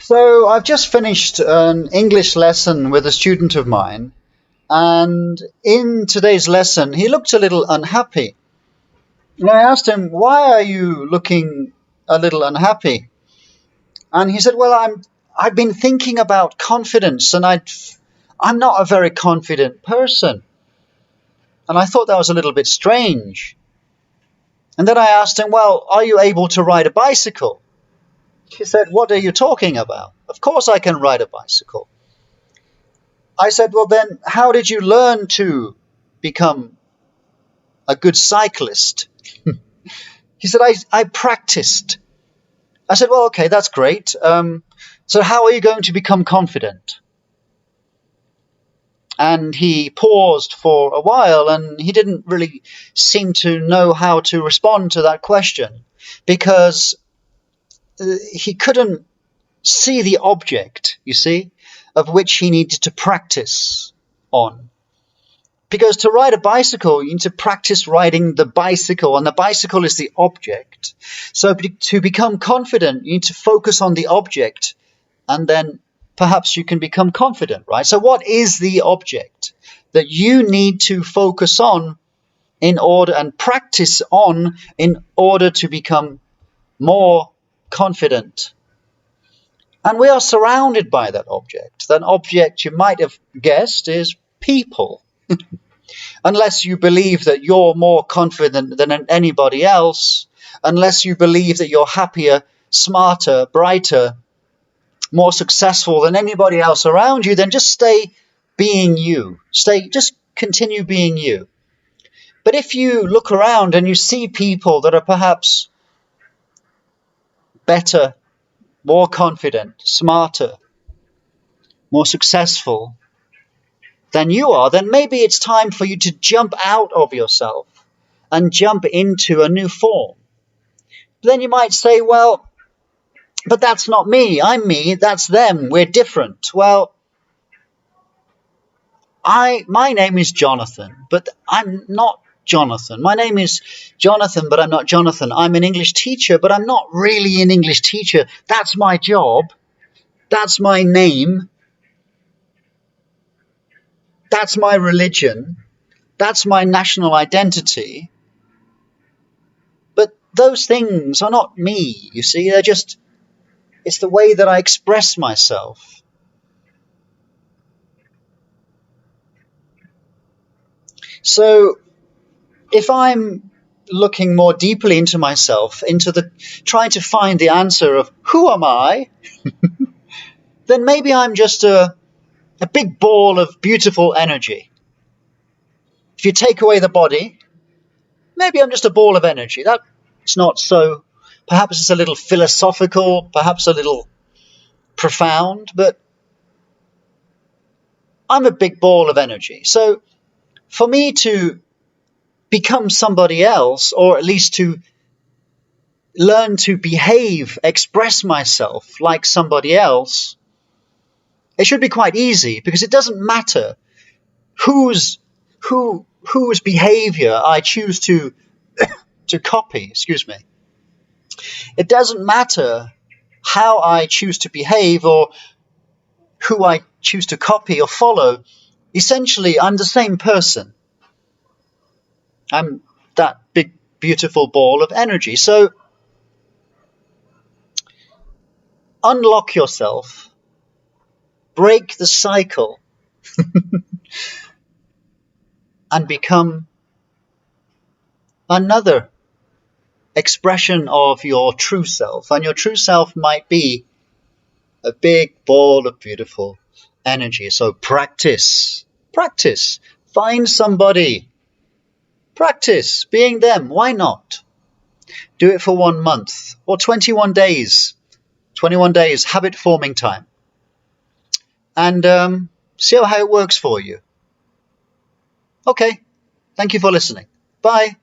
So I've just finished an English lesson with a student of mine, and in today's lesson, he looked a little unhappy. And I asked him, "Why are you looking a little unhappy?" And he said, "Well, I've been thinking about confidence, and I'm not a very confident person." And I thought that was a little bit strange. And then I asked him, "Well, are you able to ride a bicycle?" He said, "What are you talking about? Of course I can ride a bicycle." I said, "Well, then how did you learn to become a good cyclist?" He said, I practiced. I said, "Well, okay, that's great. So how are you going to become confident?" And he paused for a while, and he didn't really seem to know how to respond to that question, because he couldn't see the object, you see, of which he needed to practice on. Because to ride a bicycle, you need to practice riding the bicycle, and the bicycle is the object. So to become confident, you need to focus on the object, and then perhaps you can become confident, right? So what is the object that you need to focus on in order and practice on in order to become more confident? And we are surrounded by that object. That object, you might have guessed, is people. Unless you believe that you're more confident than anybody else, unless you believe that you're happier, smarter, brighter, more successful than anybody else around you, then just stay being you. Just continue being you. But if you look around and you see people that are perhaps better, more confident, smarter, more successful than you are, then maybe it's time for you to jump out of yourself and jump into a new form. But then you might say, "Well, but that's not me. I'm me. That's them. We're different." Well, my name is Jonathan, but I'm not Jonathan. My name is Jonathan, but I'm not Jonathan. I'm an English teacher, but I'm not really an English teacher. That's my job. That's my name. That's my religion. That's my national identity. But those things are not me, you see. It's the way that I express myself. So if I'm looking more deeply into myself, trying to find the answer of who am I, then maybe I'm just a big ball of beautiful energy. If you take away the body, maybe I'm just a ball of energy. That's not so, perhaps it's a little philosophical, perhaps a little profound, but I'm a big ball of energy. So for me to become somebody else, or at least to learn to behave, express myself like somebody else, it should be quite easy, because it doesn't matter whose behavior I choose to copy, excuse me. It doesn't matter how I choose to behave or who I choose to copy or follow. Essentially, I'm the same person. I'm that big, beautiful ball of energy. So unlock yourself, break the cycle, and become another expression of your true self. And your true self might be a big ball of beautiful energy. So practice. Find somebody. Practice being them. Why not? Do it for 1 month or 21 days. 21 days, habit forming time. And see how it works for you. Okay. Thank you for listening. Bye.